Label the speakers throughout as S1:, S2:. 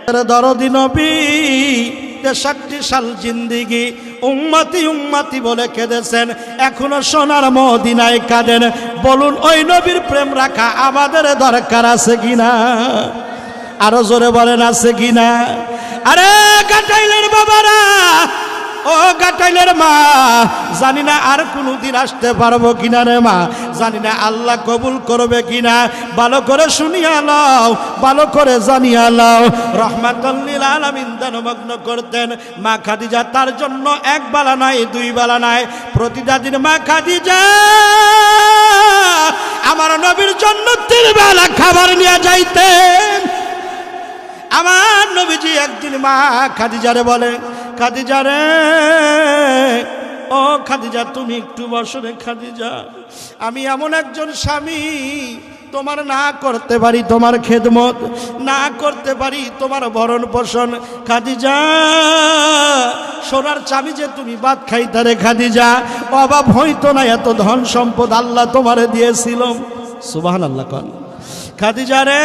S1: দরদি নবী ৬৩ সাল জিন্দিগি উম্মতি উম্মতি বলে কেঁদেছেন, এখনো সোনার মদিনায় কাঁদেন। বলুন ওই নবীর প্রেম রাখা আমাদের দরকার আছে কিনা? আরো জোরে বলেন আছে কিনা? আরে গাটাইলের বাবারা, ও গাটাইলের মা, জানি না আর কোনদিন আসতে পারবো কিনা রে মা, জানি না আল্লাহ কবুল করবে কিনা। ভালো করে শুনিয়া লও, ভালো করে জানিয়া লও। রহমাতুল লিল আলামিন দানমগ্ন করতেন মা খাদিজা, তার জন্য এক বেলা নয় দুই বেলা নয়, প্রতিটা দিন মা খাদিজা আমার নবীর জন্য 3 বেলা খাবার নিয়ে যাইতেন। আমার নবীজি একদিন মা খাদিজারে বলে, খাদিজা রে, ও খাদিজা তুমি একটু বসো রে খাদিজা, আমি এমন একজন স্বামী তোমার না করতে পারি তোমার খেদমত, না করতে পারি তোমার ভরণ পোষণ। খাদিজা সোনার চাবি যে তুমি ভাত খাইতে রে খাদিজা, অভাব হইতো না, এত ধন সম্পদ আল্লাহ তোমারে দিয়েছিল। সুবহানাল্লাহ কোন। খাদিজা রে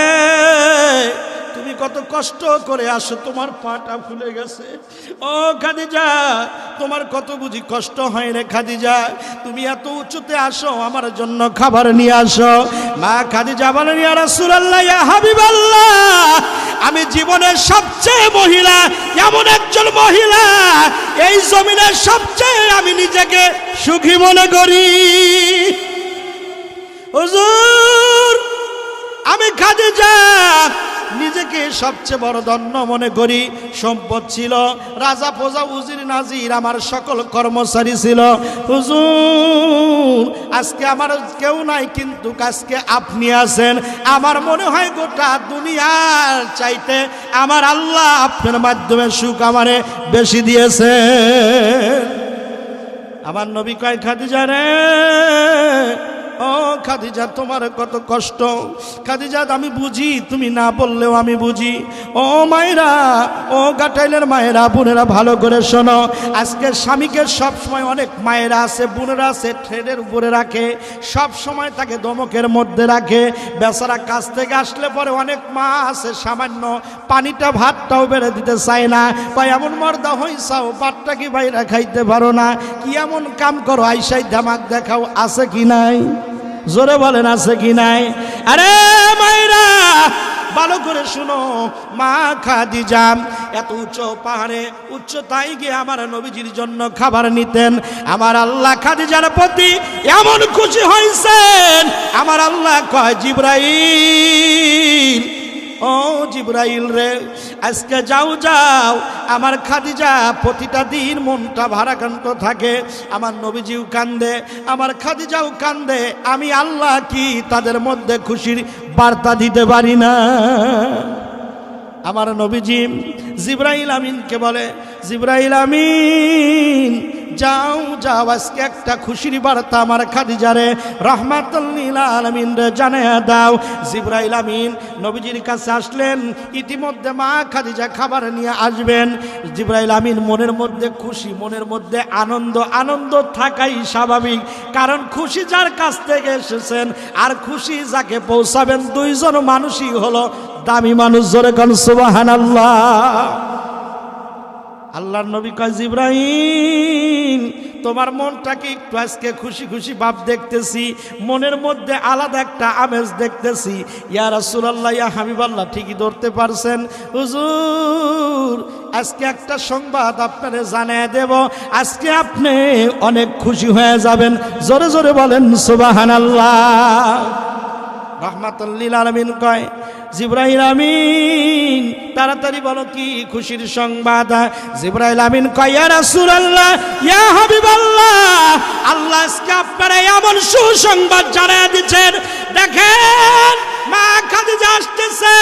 S1: তুমি কত কষ্ট করে আসো, তোমার পাটা ফুলে গেছে। ও খাদিজা তোমার কত বুঝি কষ্ট হয় রে খাদিজা, তুমি এত উঁচুতে আসো আমার জন্য খাবার নিয়ে আসো। মা খাদিজা বলেন, ইয়া রাসূলুল্লাহ, ইয়া হাবিবাল্লাহ, আমি জীবনের সবচেয়ে মহিলা, এমন একজন মহিলা এই জমিনের সবচেয়ে আমি নিজেকে সুখী মনে করি। হুজুর আমি খাদিজা নিজেকে সবচেয়ে বড় ধন্য মনে করি। সম্পদ ছিল, রাজা প্রজা উজির নাজির আমার সকল কর্মচারী ছিল। হুজুর আজকে আমার কেউ নাই, কিন্তু আজকে আপনি আছেন। আমার মনে হয় গোটা দুনিয়ার চাইতে আমার আল্লাহ আপনার মাধ্যমে সুখ আমারে বেশি দিয়েছে। আমার নবী কয়, খাদিজা রে, ও খাদিজা তোমার কত কষ্ট। খাদিজা আমি বুঝি, তুমি না বললেও আমি বুঝি। ও মায়েরা, ও গাটাইলের মায়েরা, বোনেরা ভালো করে শোনো। আজকে স্বামীকে সব সময়, অনেক মায়েরা আছে বোনেরা আছে ট্রেনের উপরে রাখে, সব সময় তাকে দমকের মধ্যে রাখে। বেচারা কাজ থেকে আসলে পরে অনেক মা আছে সামান্য পানিটা ভাতটাও বেড়ে দিতে চায় না, কয় এমন মর্দা হইছাও ভাতটা কি বাইরা খাইতে পারো না, কি এমন কাম করো, আইসাই দামাক দেখাও, আছে কি নাই? জোরে বলেন আছে কি নাই? আরে মায়েরা ভালো করে শুনো, মা খাদিজা এত উচ্চ পাহাড়ে উচ্চতায় গিয়ে আমার নবীজির জন্য খাবার নিতেন। আমার আল্লাহ খাদিজার প্রতি এমন খুশি হয়েছেন, আমার আল্লাহ কয়, জিবরাইল, ও জিবরাইল রে, আজকে যাও যাও, আমার খাদিজা প্রতিটা দিন মনটা ভারাক্রান্ত থাকে, আমার নবীজিও কান্দে, আমার খাদিজাও কান্দে, আমি আল্লাহ কি তাদের মধ্যে খুশির বার্তা দিতে পারি না? আমার নবীজি জিবরাইল আমিনকে বলে, জিবরাইল আমিন যাও যাও, আজকে একটা খুশির বার্তা আমার খাদিজারে রাহমাতুল লিল আলামিন রে জানিয়ে দাও। জিবরাইল আমিন নবীজির কাছে আসলেন, ইতিমধ্যে মা খাদিজা খাবার নিয়ে আসবেন। জিবরাইল আমিন মনের মধ্যে খুশি, মনের মধ্যে আনন্দ, আনন্দ থাকাই স্বাভাবিক, কারণ খুশি যার কাছ থেকে এসেছেন আর খুশি যাকে পৌঁছাবেন, দুইজন মানুষই হলো দামি মানুষ। জোরে কোন সুবহানাল্লাহ। আল্লাহর নবী কয়, জিবরাইল তোমার মনটাকে একটু আজকে খুশি খুশি ভাব দেখতেছি, মনের মধ্যে আলাদা একটা আমেজ দেখতেছি। ইয়া রাসূলুল্লাহ, ইয়া হাবিবাল্লাহ, ঠিকই ধরতে পারছেন হুজুর, আজকে একটা সংবাদ আপনারে জানিয়ে দেব, আজকে আপনি অনেক খুশি হয়ে যাবেন। জোরে জোরে বলেন সুবহানাল্লাহ। রাহমাতুল লিল আলামিন কয়, জিবরাইল আমিন তাড়াতাড়ি বলো কি খুশির সংবাদ? জিবরাইল আমিন কয়, ইয়া রাসূলুল্লাহ, ইয়া হাবিবাল্লাহ, আল্লাহ আজকে আপনারা এমন সুসংবাদ জানিয়ে দিচ্ছেন, দেখেন মা খাদিজা আসতেছে,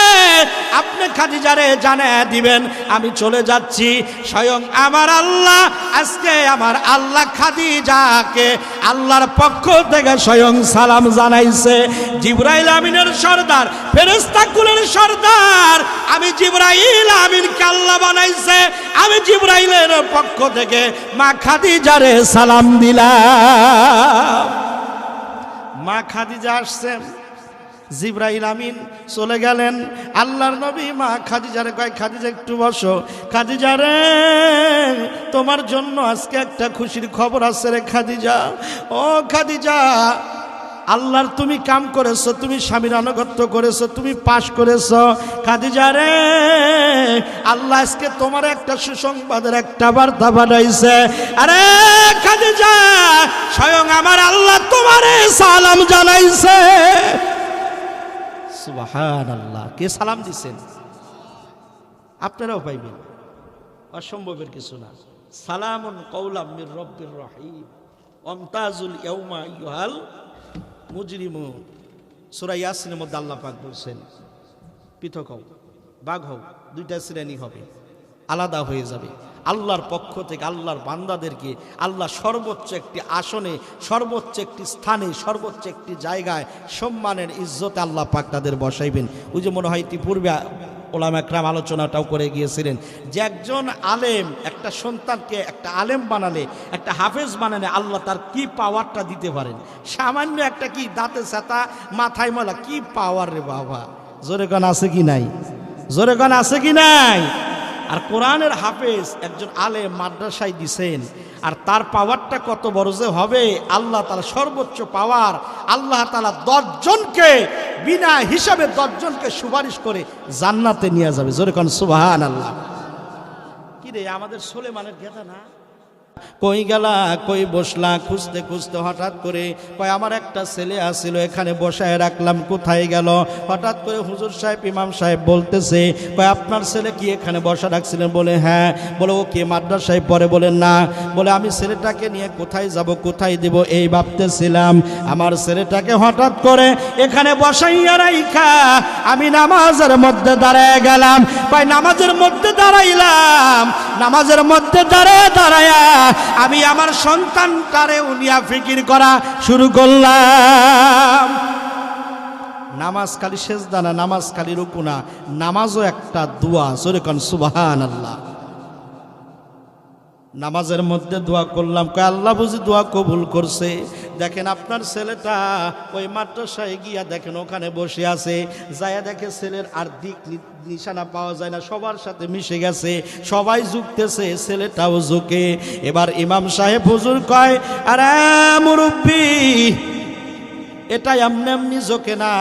S1: আপনি খাদিজারে জানিয়ে দিবেন আমি চলে যাচ্ছি। স্বয়ং আমার আল্লাহ, আজকে আমার আল্লাহ খাদিজাকে আল্লাহর পক্ষ থেকে স্বয়ং সালাম জানাইছে। জিবরাইল আমিনের সর্দার, ফেরেশতা কুলের সর্দার আমি জিবরাইল আমিনকে আল্লাহ বানাইছে, আমি জিবরাইলের পক্ষ থেকে মা খাদিজারে সালাম দিলাম। মা খাদিজা আসছেন, জিবরাইল আমিন চলে গেলেন। আল্লাহর নবী মা খাদিজারে কয়, খাদিজা একটু বসো। খাদিজা রে, তোমার জন্য আজকে একটা খুশির খবর আছে রে খাদিজা। ও খাদিজা, আল্লাহর তুমি কাম করেছো, তুমি স্বামীর আনুগত্য করেছো, তুমি পাশ করেছো। খাদিজা রে, আল্লাহ আজকে তোমার একটা সুসংবাদের একটা বার্তা পাঠাইছে। আরে খাদিজা, স্বয়ং আমার আল্লাহ তোমারে সালাম জানাইছে। সুবহানাল্লাহ। কে সালাম দিছেন? আপনারাও পাইবেন, অসম্ভবের কিছু না। সালামুন কওলাম মির রব্বির রহিম ওয়ামতাজুল ইয়াউমা আইয়ুহাল মুজরিমুন। সূরা ইয়াসিনের মধ্যে আল্লাহ পাক বলছেন, পৃথক হও, ভাগ হও, দুইটা শ্রেণী হবে, আলাদা হয়ে যাবে। আল্লাহর পক্ষ থেকে আল্লাহর বান্দাদেরকে আল্লাহ সর্বোচ্চ একটি আসনে, সর্বোচ্চ একটি স্থানে, সর্বোচ্চ একটি জায়গায় সম্মানের ইজ্জতে আল্লাহ পাক তাদের বসাইবেন। ওই যে মনে হয় ইতিপূর্বে ওলামা একরাম আলোচনাটাও করে গিয়েছিলেন যে একজন আলেম একটা সন্তানকে একটা আলেম বানালে, একটা হাফেজ বানালে আল্লাহ তার কি পাওয়ারটা দিতে পারেন। সামান্য একটা কি দাঁতে ছাতা, মাথায় ময়লা, কি পাওয়ার রে বাবা। জোরে গান আছে কি নাই? জোরে গান আছে কি নাই? আর কোরআনের হাফেজ একজন আলেম মাদ্রাসায় দিছেন, আর তার পাওয়ারটা কত বড় যে হবে। আল্লাহ তাআলা সর্বোচ্চ পাওয়ার, আল্লাহ তাআলা 10 জনকে বিনা হিসাবে 10 জনকে সুপারিশ করে জান্নাতে নিয়ে যাবে। জোরে কোন সুবহানাল্লাহ। কি রে, আমাদের সুলেমানের গেদা না? কই গেলা, কই বসলা, খুঁজতে খুঁজতে হঠাৎ করে কয় আমার একটা ছেলে আসছিল, এখানে বসায় রাখলাম, কোথায় গেল? হঠাৎ করে হুজুর সাহেব, ইমাম সাহেব বলতেছে, কয় আপনার ছেলে কি এখানে বসা রাখছিলেন? বলে হ্যাঁ। বলে ও কে মাদ্রাসায় পড়ে? বলে না। বলে আমি ছেলেটাকে নিয়ে কোথায় যাব, কোথায় দেব এই ভাবতেছিলাম। আমার ছেলেটাকে হঠাৎ করে এখানে বসাইয়া রাইখা আমি নামাজের মধ্যে দাঁড়ায় গেলাম। কয় নামাজের মধ্যে দাঁড়াইলাম, নামাজের মধ্যে দাঁড়ায়া আমি আমার সন্তানটারে উনিয়া ফিকির করা শুরু করলাম। নামাজ খালি সেজদা না, নামাজ খালি রুকু না, নামাজও একটা দোয়া। জোরে কোন সুবহানাল্লাহ। নামাজের মধ্যে দোয়া করলাম, কয় আল্লাহ বুঝি দোয়া কবুল করছে। দেখেন আপনার ছেলেটা ওই মাদ্রাসায় গিয়া দেখেন ওখানে বসে আছে, যায়া দেখে ছেলের আর দিক নিশানা পাওয়া যায় না, সবার সাথে মিশে গেছে, সবাই ঝুঁকতেছে, ছেলেটাও ঝুঁকে। এবার ইমাম সাহেব হুজুর কয়, আরে মুরব্বি, এটা এমনি এমনি ঝোঁকে না,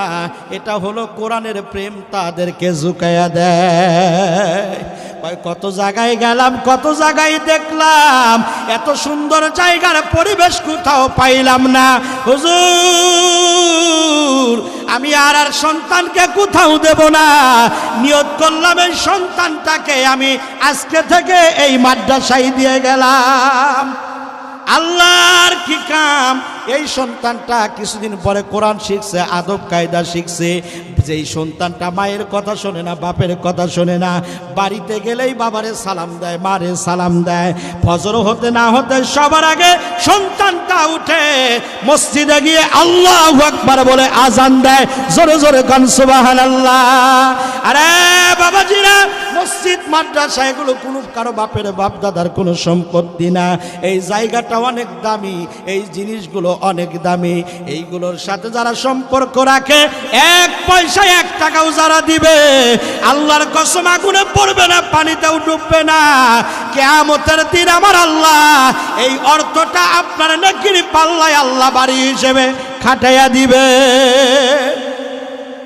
S1: এটা হলো কোরআনের প্রেম তাদেরকে ঝুঁকাইয়া দেয়। কত জায়গায় গেলাম, কত জায়গায় দেখলাম, এত সুন্দর জায়গার পরিবেশ কোথাও পাইলাম না। হুজুর, আমি আর সন্তানকে কোথাও দেব না। নিয়ত করলাম এই সন্তানটাকে আমি আজকে থেকে এই মাদ্রাসায় দিয়ে গেলাম। আল্লাহর কি কাম, এই সন্তানটা কিছুদিন পরে কোরআন শিখছে, আদব কায়দা শিখছে। যেই সন্তানটা মায়ের কথা শোনে না, বাপের কথা শোনে না, বাড়িতে গেলেই বাবারে সালাম দেয়, মারে সালাম দেয়। ফজর হতে না হতে সবার আগে সন্তানটা উঠে মসজিদে গিয়ে আল্লাহু আকবার বলে আজান দেয়। জোরে জোরে কান সুবহানাল্লাহ। আরে বাবাজিরা, মসজিদ মাদ্রাসা এগুলো কোনো কারো বাপের বাপ দাদার কোনো সম্পত্তি না। এই জায়গাটা অনেক দামি, এই জিনিসগুলো অনেক দামি। এইগুলোর সাথে যারা সম্পর্ক রাখে, 1 পয়সা 1 টাকাও যারা দিবে, আল্লাহর কসম আগুনে পড়বে না, পানিতেও ডুববে না। কিয়ামতের দিন আমার আল্লাহ এই অর্থটা আপনার নেকির পাল্লায় আল্লাহ বাড়ি হিসেবে খাটাইয়া দিবে।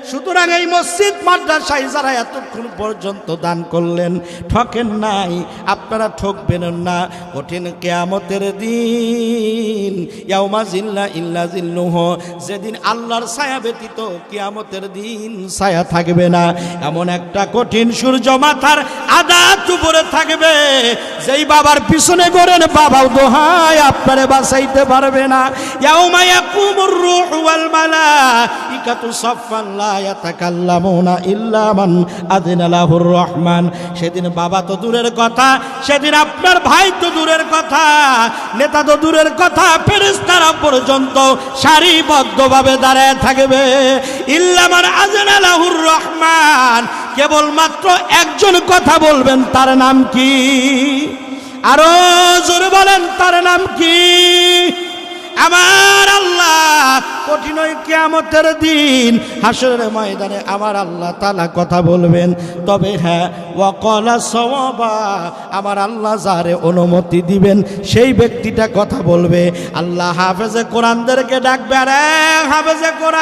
S1: সুতরাং এই মসজিদ মাদ্রাসায় যারা এতক্ষণ পর্যন্ত দান করলেন, ঠকেন নাই, আপনারা ঠকবেন না। কঠিন কিয়ামতের দিন, ইয়াউমা জিল্লা ইল্লা জিল্লুহু, যেদিন আল্লাহর ছায়া ব্যতীত কিয়ামতের দিন ছায়া থাকবে না। এমন একটা কঠিন সূর্য মাথার আধা উপরে থাকবে, যেই বাবার পিছনে গড়েন বাবাও দোহাই আপনারে বাঁচাইতে পারবে না। ইয়াউমা ইয়াকুমুর রূহু ওয়াল মালাইকাতু সাফফান লা ইয়াতাকাল্লামুনা ইল্লা মান আযিনা লাহুর রহমান। সেদিন বাবা তো দূরের কথা, সেদিন আপনার ভাই তো দূরের কথা, নেতা তো দূরের কথা, ফেরেশতারা পর্যন্ত সারিবদ্ধভাবে দাঁড়ায় থাকবে। ইল্লা মান আযিনা লাহুর রহমান, কেবলমাত্র একজন কথা বলবেন, তার নাম কি? আরো জোরে বলেন, তার নাম কি? আমার আল্লাহ কঠিন ওই কিয়ামতের দিন হাসরের ময়দানে আমার আল্লাহ তাআলা কথা বলবেন। তবে হ্যাঁ, ওয়াকালা সাওয়াবা, আমার আল্লাহ যারে অনুমতি দিবেন সেই ব্যক্তিটা কথা বলবে। আল্লাহ হাফেজে কোরআনদেরকে ডাকবে, আরে হাফেজে কোরআন